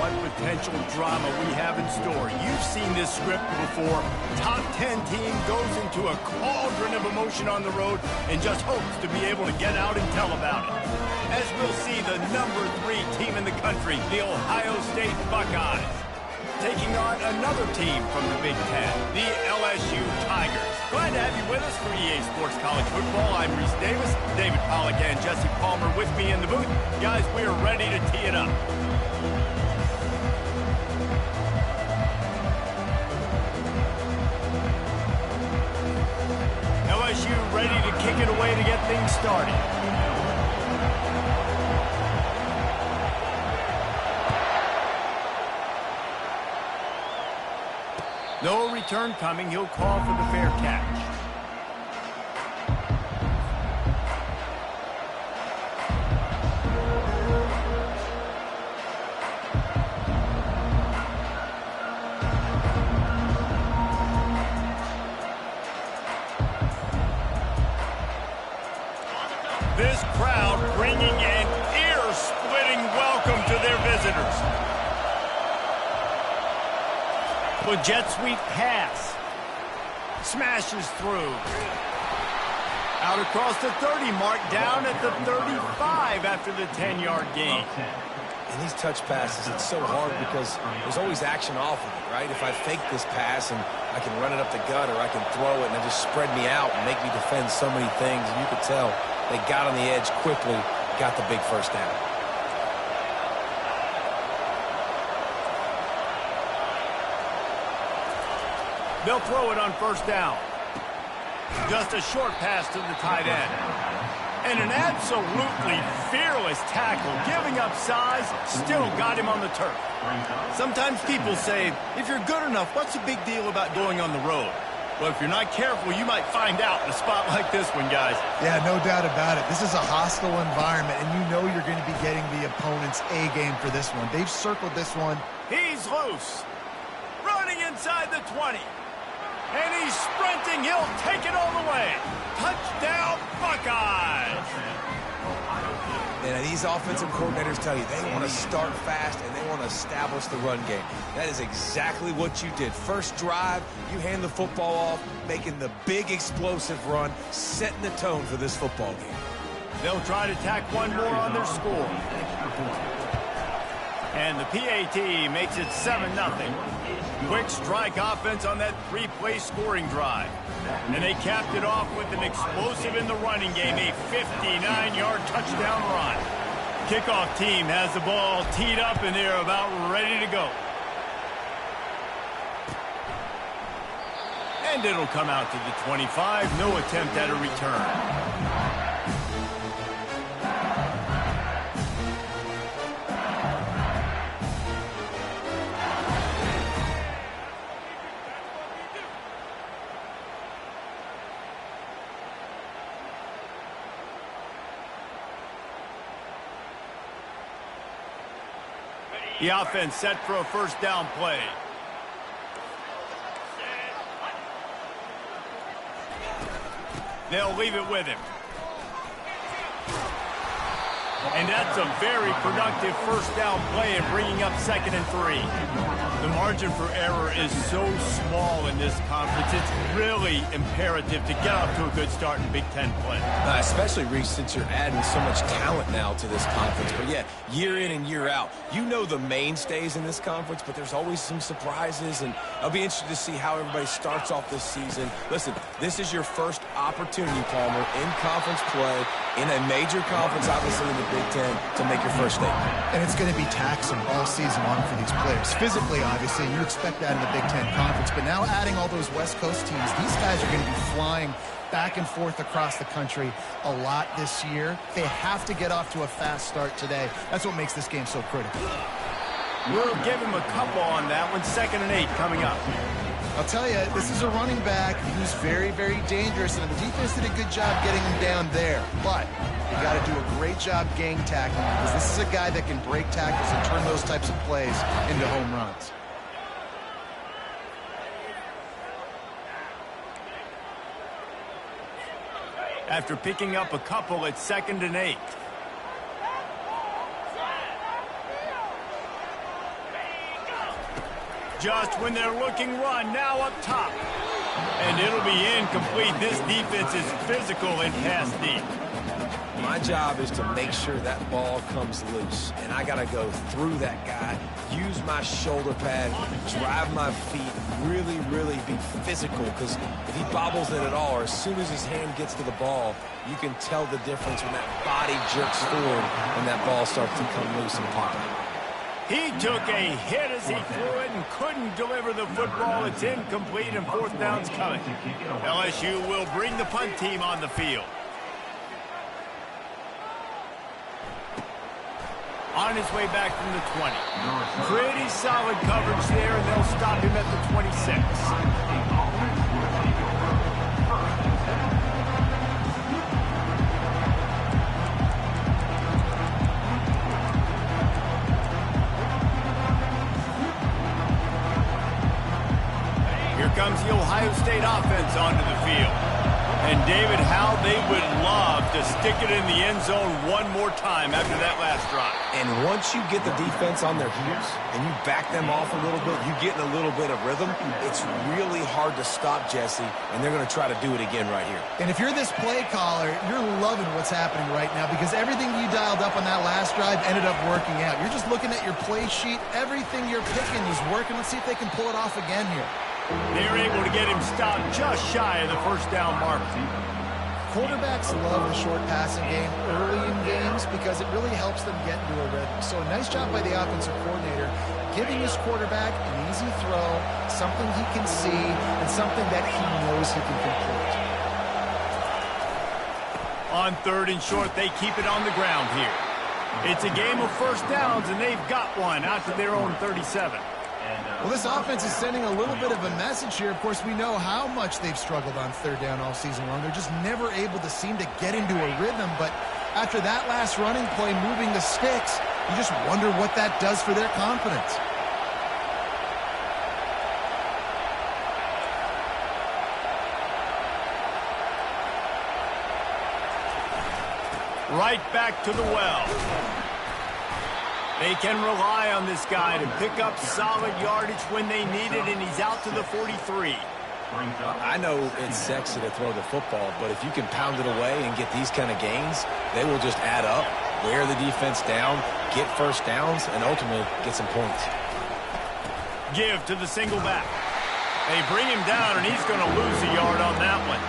what potential drama we have in store. You've seen this script before. Top 10 team goes into a cauldron of emotion on the road and just hopes to be able to get out and tell about it. As we'll see the number 3 team in the country, the Ohio State Buckeyes, taking on another team from the Big Ten, the LSU Tigers. Glad to have you with us for EA Sports College Football. I'm Reese Davis, David Pollack and Jesse Palmer with me in the booth. Guys, we are ready to tee it up. LSU ready to kick it away to get things started. No return coming. He'll call for the fair catch. This crowd bringing an ear-splitting welcome to their visitors. A jet sweep pass. Smashes through. Out across the 30 mark, down at the 35 after the 10-yard gain. In these touch passes, it's so hard because there's always action off of it, right? If I fake this pass and I can run it up the gut or I can throw it and it just spread me out and make me defend so many things, and you could tell they got on the edge quickly, got the big first down. They'll throw it on first down. Just a short pass to the tight end. And an absolutely fearless tackle, giving up size, still got him on the turf. Sometimes people say, if you're good enough, what's the big deal about going on the road? Well, if you're not careful, you might find out in a spot like this one, guys. Yeah, no doubt about it. This is a hostile environment, and you know you're going to be getting the opponent's A-game for this one. They've circled this one. He's loose. Running inside the 20. And he's sprinting. He'll take it all the way. Touchdown, Buckeyes. And these offensive coordinators tell you they want to start fast and they want to establish the run game. That is exactly what you did. First drive, you hand the football off, making the big explosive run, setting the tone for this football game. They'll try to tack one more on their score. And the PAT makes it 7-0. Quick strike offense on that 3-play scoring drive. And they capped it off with an explosive in the running game, a 59-yard touchdown run. Kickoff team has the ball teed up and they're about ready to go. And it'll come out to the 25. No attempt at a return. The offense set for a first down play. They'll leave it with him. And that's a very productive first down play and bringing up 2nd and 3. The margin for error is so small in this conference. It's really imperative to get off to a good start in Big Ten play. Especially, Reese, since you're adding so much talent now to this conference. But, yeah, year in and year out, you know the mainstays in this conference, but there's always some surprises, and I'll be interested to see how everybody starts off this season. Listen, this is your first opportunity, Palmer, in conference play, in a major conference, obviously in the Big Ten, to make your first statement. And it's going to be taxing all season long for these players. Physically, obviously, you expect that in the Big Ten Conference, but now adding all those West Coast teams, these guys are going to be flying back and forth across the country a lot this year. They have to get off to a fast start today. That's what makes this game so critical. We'll give him a couple on that one. 2nd and 8 coming up. I'll tell you, this is a running back who's very, very dangerous, and the defense did a good job getting him down there. But you got to do a great job gang tackling, because this is a guy that can break tackles and turn those types of plays into home runs. After picking up a couple, it's 2nd and 8. just when they're looking run, now up top. And it'll be incomplete. This defense is physical and pass deep. My job is to make sure that ball comes loose, and I got to go through that guy, use my shoulder pad, drive my feet, really be physical, because if he bobbles it at all, or as soon as his hand gets to the ball, you can tell the difference when that body jerks forward and that ball starts to come loose and pop. He took a hit as he threw it and couldn't deliver the football. It's incomplete and fourth down's coming. LSU will bring the punt team on the field. On his way back from the 20. Pretty solid coverage there, and they'll stop him at the 26. Here comes the Ohio State offense onto the field. And, David, how they would love to stick it in the end zone one more time after that last drive. And once you get the defense on their heels and you back them off a little bit, you get in a little bit of rhythm, it's really hard to stop Jesse, and they're going to try to do it again right here. And if you're this play caller, you're loving what's happening right now because everything you dialed up on that last drive ended up working out. You're just looking at your play sheet. Everything you're picking is working. Let's see if they can pull it off again here. They're able to get him stopped just shy of the first down mark. Quarterbacks love the short passing game early in games because it really helps them get into a rhythm. So a nice job by the offensive coordinator giving his quarterback an easy throw, something he can see, and something that he knows he can complete. On third and short, they keep it on the ground here. It's a game of first downs, and they've got one out to their own 37. Well, this offense is sending a little bit of a message here. Of course, we know how much they've struggled on third down all season long. They're just never able to seem to get into a rhythm. But after that last running play, moving the sticks, you just wonder what that does for their confidence. Right back to the well. They can rely on this guy to pick up solid yardage when they need it, and he's out to the 43. I know it's sexy to throw the football, but if you can pound it away and get these kind of gains, they will just add up, wear the defense down, get first downs, and ultimately get some points. Give to the single back. They bring him down, and he's going to lose a yard on that one.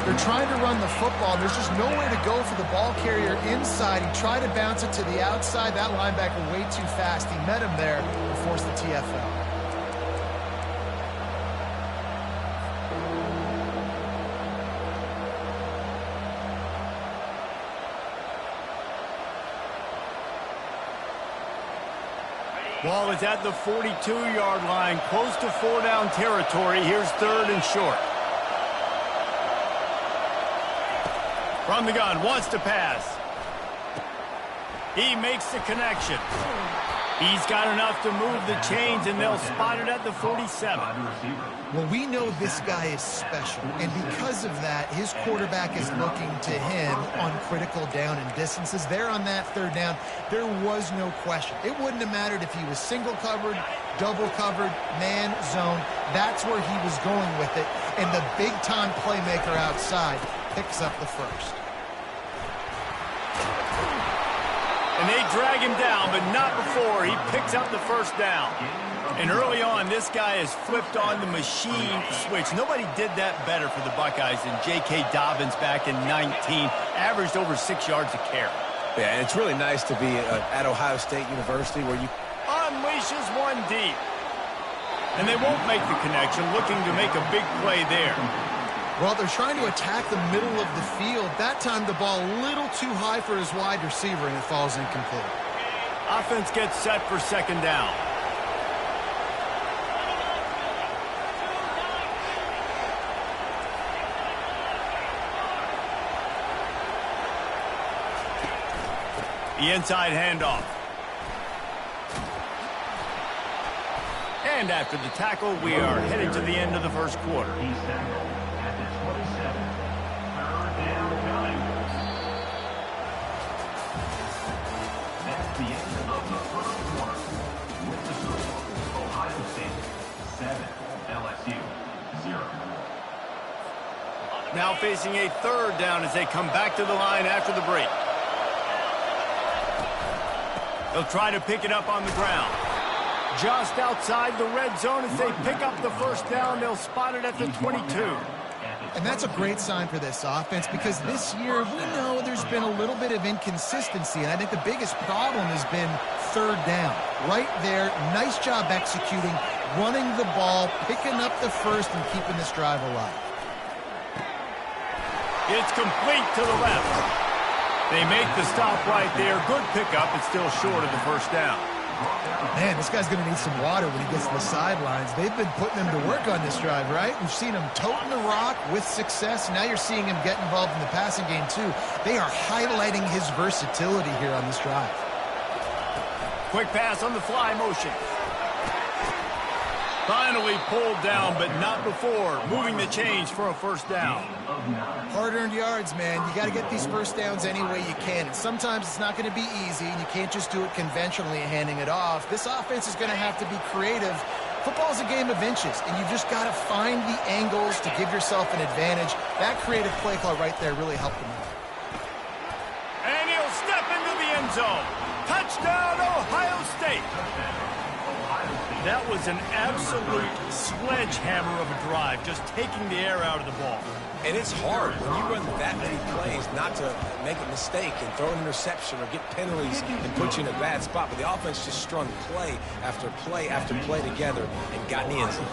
They're trying to run the football. There's just nowhere to go for the ball carrier inside. He tried to bounce it to the outside. That linebacker way too fast. He met him there and forced the TFL. Ball is at the 42-yard line, close to four-down territory. Here's third and short. From the gun, wants to pass. He makes the connection. He's got enough to move the chains, and they'll spot it at the 47. Well, we know this guy is special, and because of that, his quarterback is looking to him on critical down and distances. There on that third down, there was no question. It wouldn't have mattered if he was single covered, double covered, man, zone. That's where he was going with it, and the big-time playmaker outside picks up the first. And they drag him down, but not before he picks up the first down. And early on, this guy has flipped on the machine switch. Nobody did that better for the Buckeyes than J.K. Dobbins back in 19. Averaged over 6 yards a carry. Yeah, and it's really nice to be at Ohio State University where you unleashes one deep. And they won't make the connection, looking to make a big play there. Well, they're trying to attack the middle of the field. That time the ball a little too high for his wide receiver, and it falls incomplete. Offense gets set for second down. The inside handoff. And after the tackle, we are headed to the end of the first quarter. now facing a third down as they come back to the line after the break. They'll try to pick it up on the ground. Just outside the red zone as they pick up the first down. They'll spot it at the 22. And that's a great sign for this offense because this year we know there's been a little bit of inconsistency, and I think the biggest problem has been third down. Right there, nice job executing, running the ball, picking up the first, and keeping this drive alive. It's complete to the left. They make the stop right there. Good pickup, but still short of the first down. Man, this guy's going to need some water when he gets to the sidelines. They've been putting him to work on this drive, right? We've seen him toting the rock with success. Now you're seeing him get involved in the passing game, too. They are highlighting his versatility here on this drive. Quick pass on the fly motion. Finally pulled down, but not before. Moving the chains for a first down. Hard-earned yards, man. You got to get these first downs any way you can. And sometimes it's not going to be easy, and you can't just do it conventionally handing it off. This offense is going to have to be creative. Football's a game of inches, and you've just got to find the angles to give yourself an advantage. That creative play call right there really helped him out. And he'll step into the end zone. Touchdown, Ohio State. That was an absolute sledgehammer of a drive, just taking the air out of the ball. And it's hard when you run that many plays not to make a mistake and throw an interception or get penalties and put you in a bad spot. But the offense just strung play after play after play together and got in the end zone.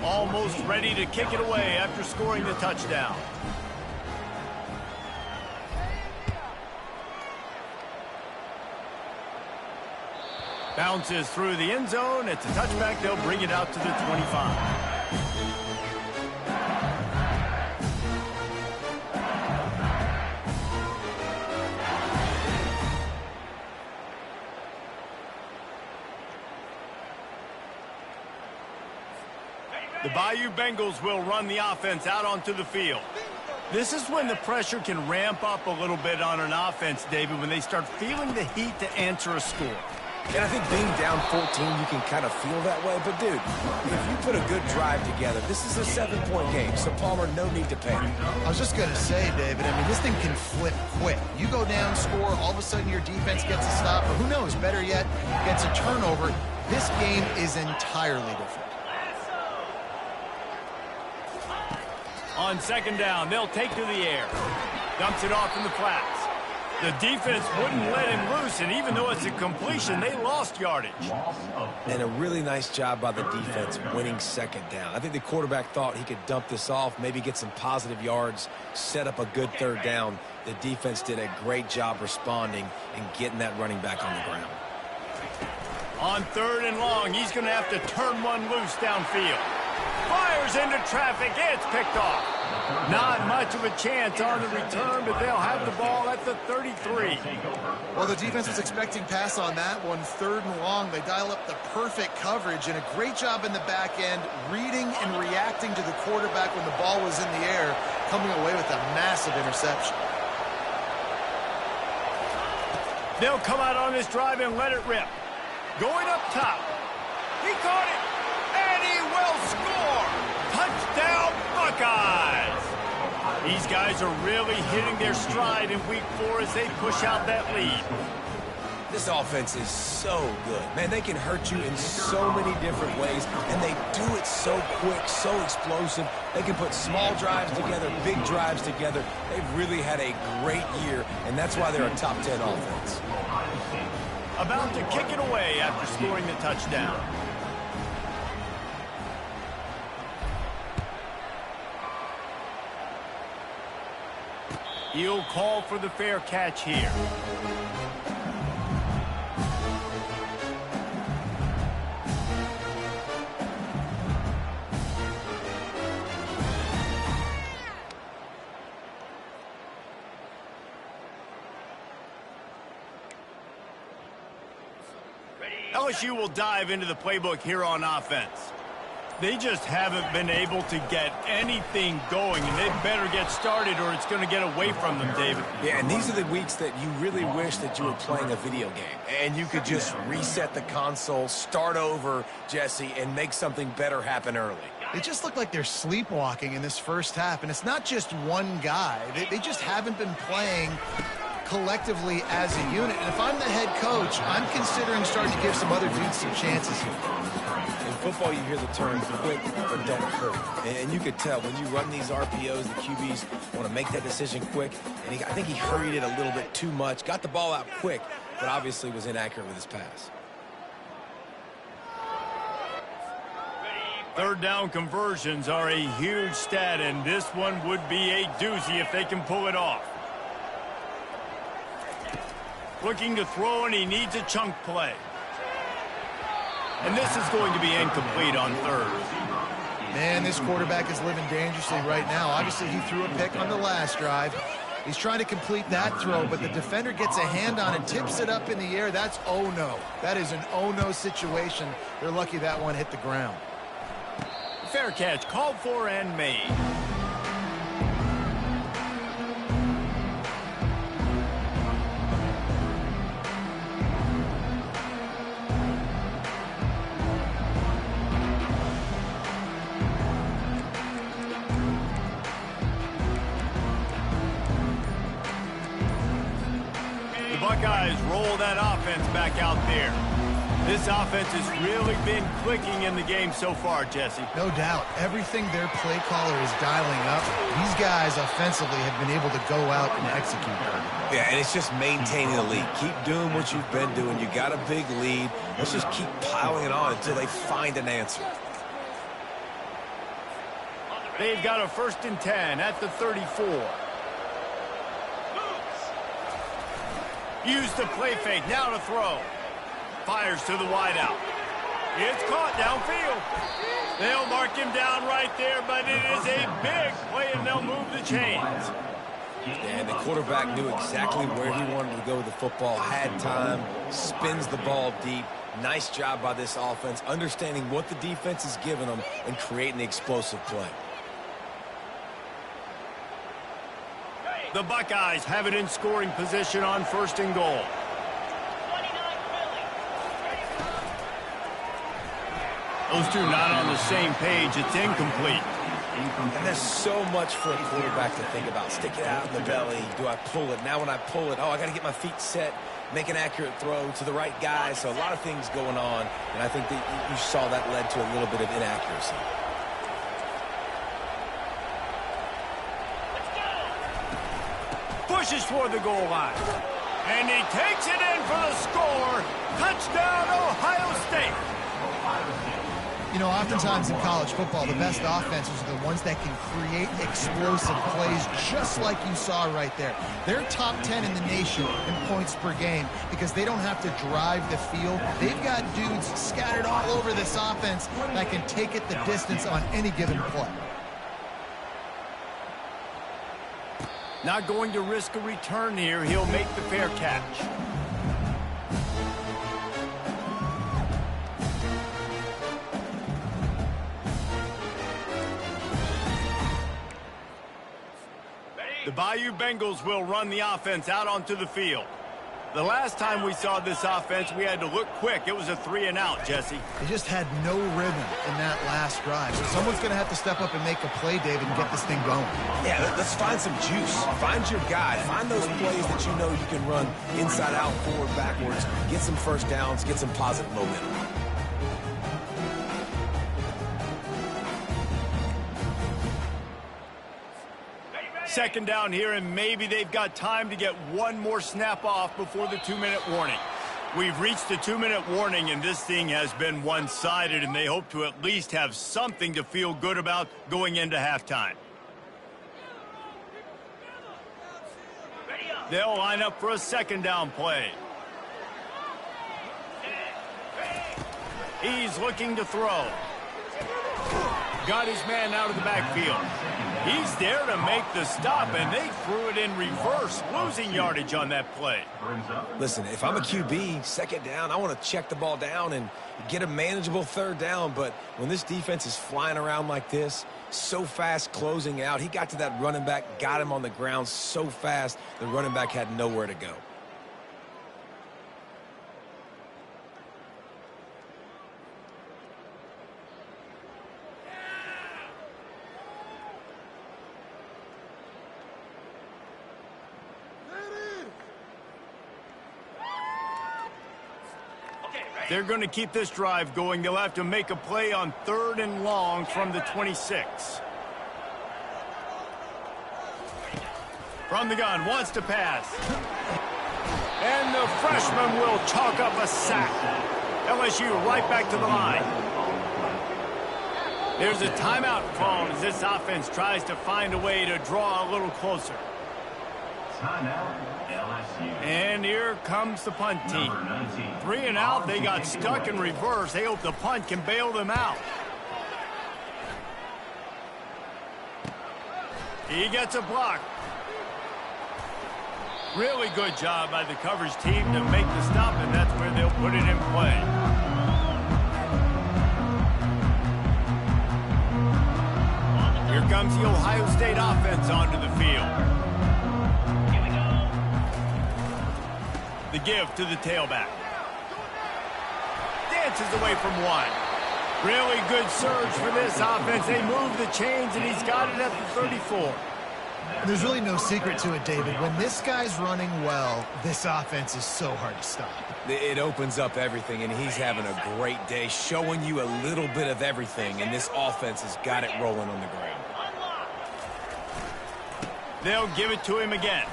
Almost ready to kick it away after scoring the touchdown. Bounces through the end zone. It's a touchback. They'll bring it out to the 25. The Bayou Bengals will run the offense out onto the field. This is when the pressure can ramp up a little bit on an offense, David, when they start feeling the heat to answer a score. And I think being down 14, you can kind of feel that way. But, dude, if you put a good drive together, this is a 7-point game. So, Palmer, no need to panic. I was just going to say, David, I mean, this thing can flip quick. You go down, score, all of a sudden your defense gets a stop. Or who knows, better yet, gets a turnover. This game is entirely different. On second down, they'll take to the air. Dumps it off in the flats. The defense wouldn't let him loose, and even though it's a completion, they lost yardage. And a really nice job by the defense winning second down. I think the quarterback thought he could dump this off, maybe get some positive yards, set up a good third down. The defense did a great job responding and getting that running back on the ground. On third and long, he's going to have to turn one loose downfield. Fires into traffic. It's picked off. Not much of a chance on the return, but they'll have the ball at the 33. Well, the defense was expecting pass on that one. Third and long, they dial up the perfect coverage and a great job in the back end, reading and reacting to the quarterback when the ball was in the air, coming away with a massive interception. They'll come out on this drive and let it rip. Going up top. He caught it, and he will score. Touchdown, Buckeyes. These guys are really hitting their stride in week 4 as they push out that lead. This offense is so good. Man, they can hurt you in so many different ways, and they do it so quick, so explosive. They can put small drives together, big drives together. They've really had a great year, and that's why they're a top 10 offense. About to kick it away after scoring the touchdown. He'll call for the fair catch here. LSU will dive into the playbook here on offense. They just haven't been able to get anything going, and they better get started or it's going to get away from them, David. Yeah, and these are the weeks that you really wish that you were playing a video game and you could just reset the console, start over, Jesse, and make something better happen early. They just look like they're sleepwalking in this first half, and it's not just one guy. They just haven't been playing collectively as a unit. And if I'm the head coach, I'm considering starting to give some other dudes some chances here. In football, you hear the term quick but don't hurt. And you could tell when you run these RPOs, the QBs want to make that decision quick. And I think he hurried it a little bit too much, got the ball out quick, but obviously was inaccurate with his pass. Third down conversions are a huge stat, and this one would be a doozy if they can pull it off. Looking to throw, and he needs a chunk play. And this is going to be incomplete on third. Man, this quarterback is living dangerously right now. Obviously, he threw a pick on the last drive. He's trying to complete that throw, but the defender gets a hand on it, tips it up in the air. That's oh-no. That is an oh-no situation. They're lucky that one hit the ground. Fair catch, called for and made. The Buckeyes roll that offense back out there. This offense has really been clicking in the game so far, Jesse. No doubt. Everything their play caller is dialing up, these guys offensively have been able to go out and execute. Yeah, and it's just maintaining the lead. Keep doing what you've been doing. You got a big lead. Let's just keep piling it on until they find an answer. They've got a 1st and 10 at the 34. Use the play fake, now to throw. Fires to the wideout. It's caught downfield. They'll mark him down right there, but it is a big play, and they'll move the chains. And the quarterback knew exactly where he wanted to go with the football, had time, spins the ball deep. Nice job by this offense, understanding what the defense is giving them and creating the explosive play. The Buckeyes have it in scoring position on 1st and goal. Those two not on the same page. It's incomplete. And there's so much for a quarterback to think about. Stick it out in the belly. Do I pull it? Now when I pull it, oh, I got to get my feet set, make an accurate throw to the right guy. So a lot of things going on, and I think that you saw that led to a little bit of inaccuracy. Pushes toward the goal line. And he takes it in for the score. Touchdown, Ohio State. You know, oftentimes in college football, the best offenses are the ones that can create explosive plays, just like you saw right there. They're top 10 in the nation in points per game because they don't have to drive the field. They've got dudes scattered all over this offense that can take it the distance on any given play. Not going to risk a return here. He'll make the fair catch. The Bayou Bengals will run the offense out onto the field. The last time we saw this offense, we had to look quick. It was a 3-and-out, Jesse. They just had no rhythm in that last drive. So someone's going to have to step up and make a play, David, and get this thing going. Yeah, let's find some juice. Find your guy. Find those plays that you know you can run inside out, forward, backwards. Get some first downs. Get some positive momentum. Second down here, and maybe they've got time to get one more snap off before the 2-minute warning. We've reached the 2-minute warning, and this thing has been one-sided, and they hope to at least have something to feel good about going into halftime. They'll line up for a second down play. He's looking to throw. Got his man out of the backfield. He's there to make the stop, and they threw it in reverse, losing yardage on that play. Listen, if I'm a QB, second down, I want to check the ball down and get a manageable third down. But when this defense is flying around like this, so fast closing out, he got to that running back, got him on the ground so fast, the running back had nowhere to go. they're going to keep this drive going, they'll have to make a play on 3rd and long from the 26. From the gun, wants to pass. And the freshman will chalk up a sack. LSU right back to the line. There's a timeout called as this offense tries to find a way to draw a little closer. And here comes the punt team. 3 and out, they got stuck in reverse. They hope the punt can bail them out. He gets a block. Really good job by the coverage team to make the stop, and that's where they'll put it in play. Here comes the Ohio State offense onto the field. The give to the tailback. Dances away from one. Really good surge for this offense. They move the chains, and he's got it at the 34. There's really no secret to it, David. When this guy's running well, this offense is so hard to stop. It opens up everything, and he's having a great day, showing you a little bit of everything, and this offense has got it rolling on the ground. They'll give it to him again.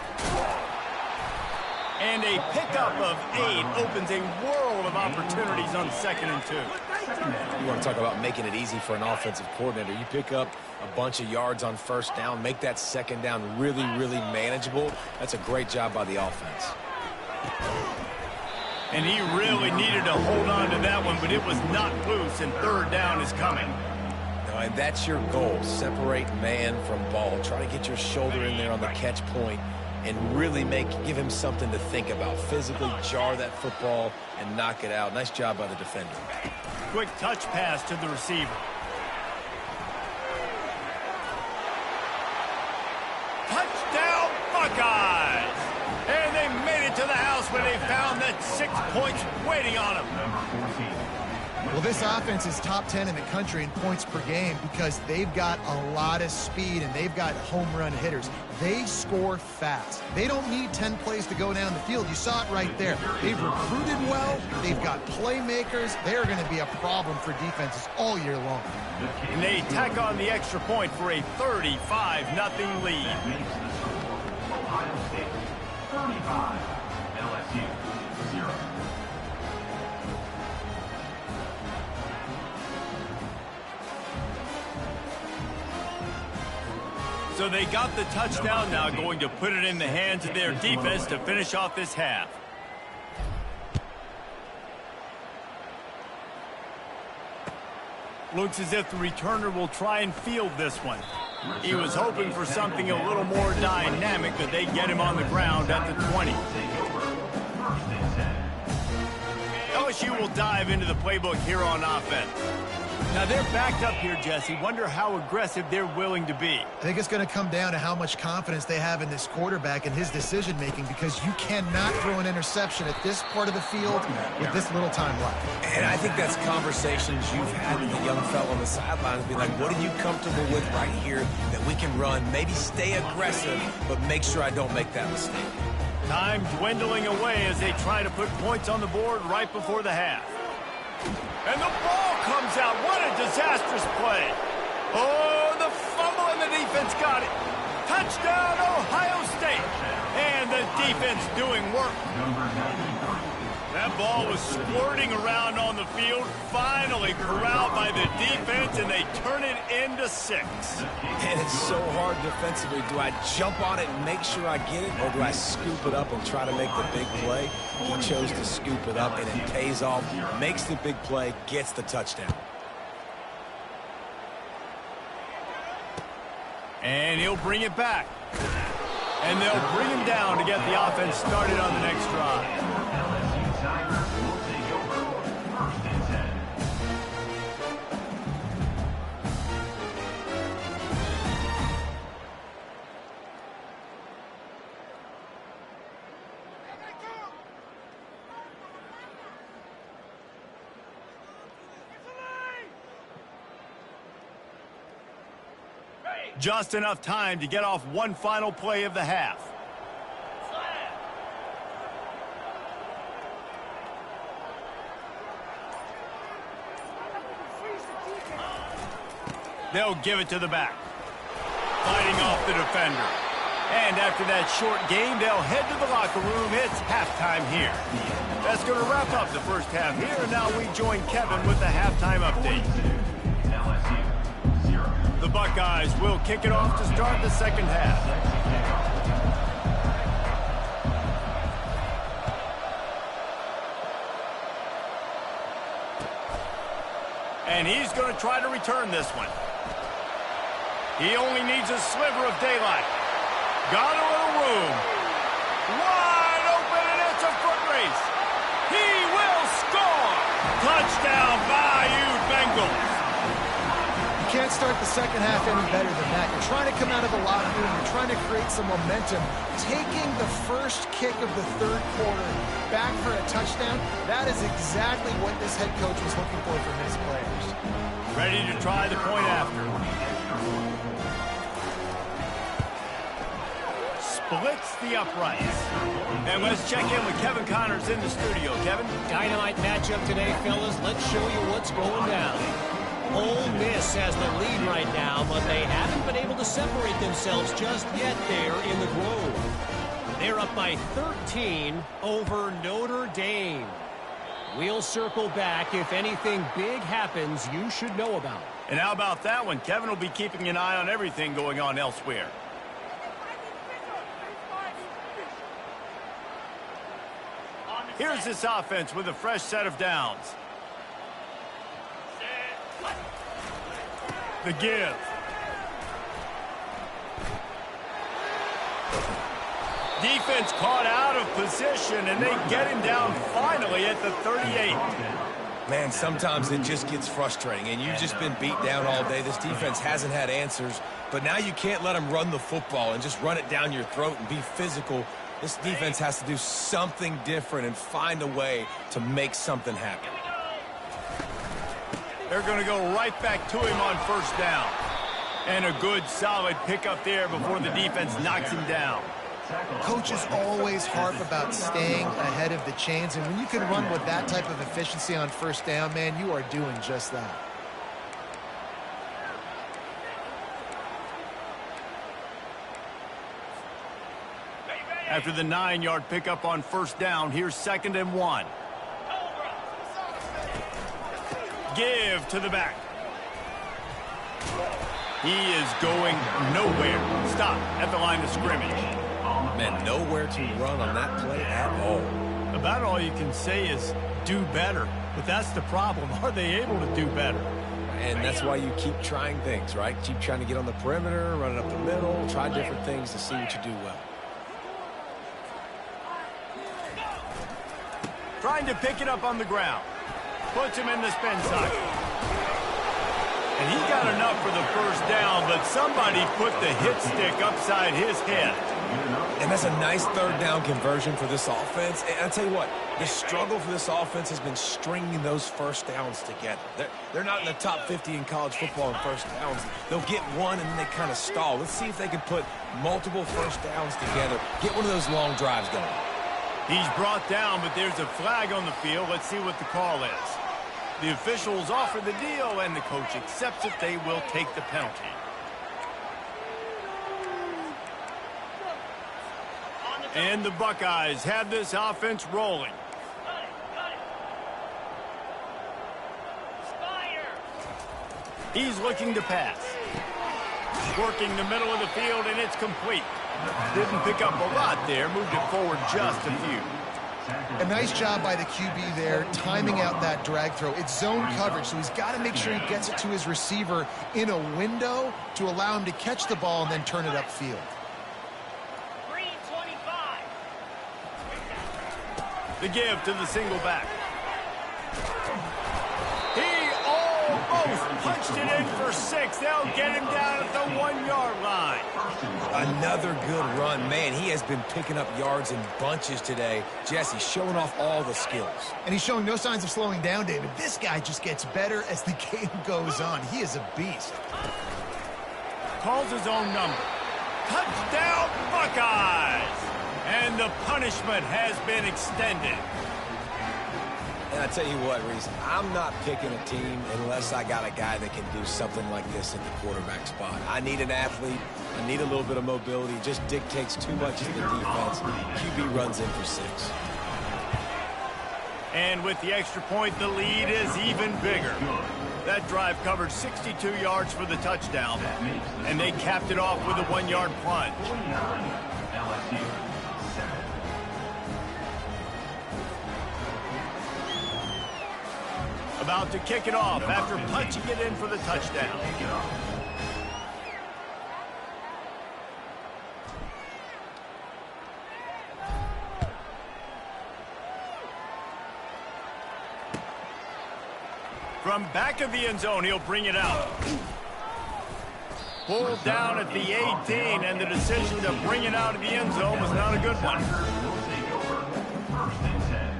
And a pickup of 8 opens a world of opportunities on 2nd and 2. You want to talk about making it easy for an offensive coordinator. You pick up a bunch of yards on 1st down, make that 2nd down really, really manageable. That's a great job by the offense. And he really needed to hold on to that one, but it was not loose, and 3rd down is coming. And that's your goal. Separate man from ball. Try to get your shoulder in there on the catch point and really give him something to think about. Physically jar that football and knock it out. Nice job by the defender. Quick touch pass to the receiver. Touchdown, Buckeyes! And they made it to the house where they found that 6 points waiting on them. Well, this offense is top 10 in the country in points per game because they've got a lot of speed and they've got home run hitters. They score fast. They don't need 10 plays to go down the field. You saw it right there. They've recruited well. They've got playmakers. They're going to be a problem for defenses all year long. And they tack on the extra point for a 35-0 lead. Ohio State 35, LSU 0. So they got the touchdown, now going to put it in the hands of their defense to finish off this half. Looks as if the returner will try and field this one. He was hoping for something a little more dynamic, but they get him on the ground at the 20. LSU will dive into the playbook here on offense. Now they're backed up here, Jesse. Wonder how aggressive they're willing to be. I think it's going to come down to how much confidence they have in this quarterback and his decision-making, because you cannot throw an interception at this part of the field with this little time left. And I think that's conversations you've had with the young fellow on the sidelines. Be like, what are you comfortable with right here that we can run? Maybe stay aggressive, but make sure I don't make that mistake. Time dwindling away as they try to put points on the board right before the half. And the ball comes out. What a disastrous play. Oh, the fumble, and the defense got it. Touchdown, Ohio State. And the defense doing work. That ball was squirting around on the field, finally corralled by the defense, and they turn it into 6. And it's so hard defensively. Do I jump on it and make sure I get it, or do I scoop it up and try to make the big play? He chose to scoop it up, and it pays off, makes the big play, gets the touchdown. And he'll bring it back. And they'll bring him down to get the offense started on the next drive. Just enough time to get off one final play of the half. They'll give it to the back. Fighting off the defender. And after that short game, they'll head to the locker room. It's halftime here. That's going to wrap up the first half here, and now we join Kevin with the halftime update. LSU 0. The Buckeyes will kick it off to start the second half. And he's going to try to return this one. He only needs a sliver of daylight. Got a little room. Wide open, and it's a foot race. He will score. Touchdown, Bayou Bengals. You can't start the second half any better than that. You're trying to come out of the locker room. You're trying to create some momentum. Taking the first kick of the third quarter back for a touchdown, that is exactly what this head coach was looking for from his players. Ready to try the point after. Splits the uprights. And let's check in with Kevin Connors in the studio. Kevin? Dynamite matchup today, fellas. Let's show you what's going down. Ole Miss has the lead right now, but they haven't been able to separate themselves just yet there in the Grove. They're up by 13 over Notre Dame. We'll circle back. If anything big happens, you should know about it. And how about that one? Kevin will be keeping an eye on everything going on elsewhere. Here's this offense with a fresh set of downs. The give. Defense caught out of position, and they get him down finally at the 38. Man, sometimes it just gets frustrating, and you've just been beat down all day. This defense hasn't had answers, but now you can't let them run the football and just run it down your throat and be physical. This defense has to do something different and find a way to make something happen. They're going to go right back to him on first down. And a good, solid pickup there before the defense knocks him down. Coaches always harp about staying ahead of the chains, and when you can run with that type of efficiency on first down, man, you are doing just that. After the 9-yard pickup on first down, here's 2nd and 1. Give to the back. He is going nowhere. Stop at the line of scrimmage. Man, nowhere to run on that play at all. About all you can say is do better. But that's the problem. Are they able to do better? And that's why you keep trying things, right? Keep trying to get on the perimeter, run it up the middle, try different things to see what you do well. Trying to pick it up on the ground. Puts him in the spin cycle. And he got enough for the first down, but somebody put the hit stick upside his head. And that's a nice third down conversion for this offense. And I'll tell you what, the struggle for this offense has been stringing those first downs together. They're not in the top 50 in college football in first downs. They'll get one and then they kind of stall. Let's see if they can put multiple first downs together. Get one of those long drives going. He's brought down, but there's a flag on the field. Let's see what the call is. The officials offer the deal, and the coach accepts it. They will take the penalty. And the Buckeyes have this offense rolling. He's looking to pass. Working the middle of the field, and it's complete. Didn't pick up a lot there. Moved it forward just a few. A nice job by the QB there, timing out that drag throw. It's zone coverage, so he's got to make sure he gets it to his receiver in a window to allow him to catch the ball and then turn it upfield. The give to the single back. He almost punched it in for 6. They'll get him down at the 1-yard line. Another good run. Man, he has been picking up yards in bunches today. Jesse showing off all the skills. And he's showing no signs of slowing down, David. This guy just gets better as the game goes on. He is a beast. Calls his own number. Touchdown, Buckeyes! And the punishment has been extended. And And I tell you what, Reese, I'm not picking a team unless I got a guy that can do something like this at the quarterback spot. I need an athlete. I need a little bit of mobility. It just dictates too much to the defense. QB runs in for 6. And with the extra point, the lead is even bigger. That drive covered 62 yards for the touchdown, and they capped it off with a 1-yard plunge. LSU 7. About to kick it off after punching it in for the touchdown. From back of the end zone, he'll bring it out. Pulled down at the 18, and the decision to bring it out of the end zone was not a good one. Will take over. 1st and 10.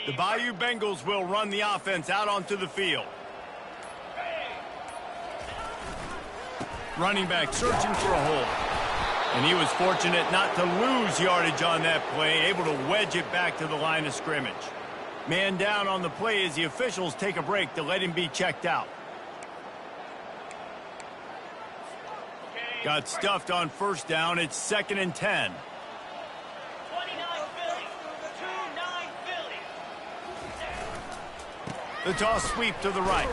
The Bayou Bengals will run the offense out onto the field. Running back searching for a hole. And he was fortunate not to lose yardage on that play, able to wedge it back to the line of scrimmage. Man down on the play as the officials take a break to let him be checked out. Got stuffed on 1st down. It's 2nd and 10. The toss sweep to the right.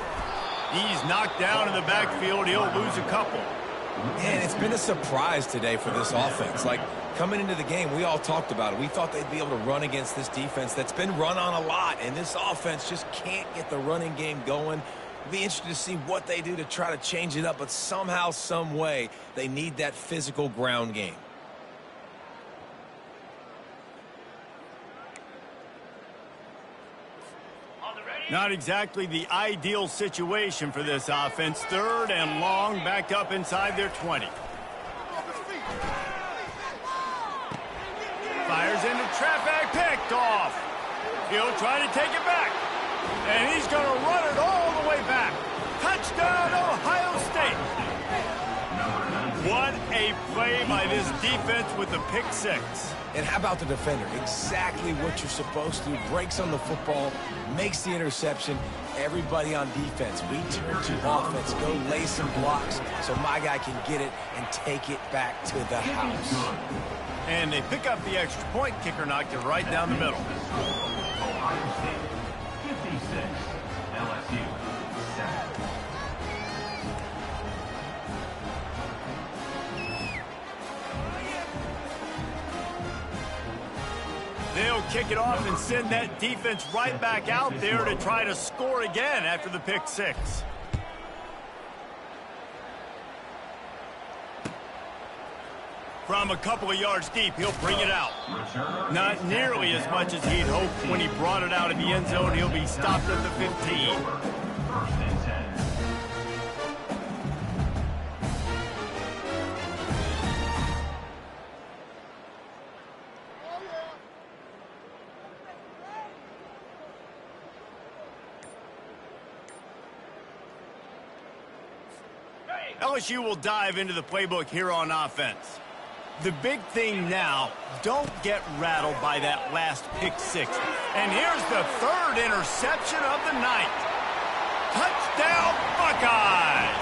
He's knocked down in the backfield. He'll lose a couple. And it's been a surprise today for this offense. Like, coming into the game, we all talked about it. We thought they'd be able to run against this defense that's been run on a lot, and this offense just can't get the running game going. It'll be interesting to see what they do to try to change it up, but somehow, some way, they need that physical ground game. Not exactly the ideal situation for this offense. 3rd and long, backed up inside their 20. Fires into traffic, picked off. He'll try to take it back. And he's going to run it all the way back. Touchdown, Ohio State. What a play by this defense with the pick 6. And how about the defender? Exactly what you're supposed to. Breaks on the football, makes the interception. Everybody on defense, we turn to offense. Go lay some blocks so my guy can get it and take it back to the house. And they pick up the extra point. Kicker knocked it right down the middle. Ohio State 56. LSU 7. They'll kick it off and send that defense right back out there to try to score again after the pick 6. From a couple of yards deep, he'll bring it out. Not nearly as much as he'd hoped when he brought it out of the end zone. He'll be stopped at the 15. 1st and 10. LSU will dive into the playbook here on offense. The big thing now, don't get rattled by that last pick 6. And here's the 3rd interception of the night. Touchdown, Buckeyes!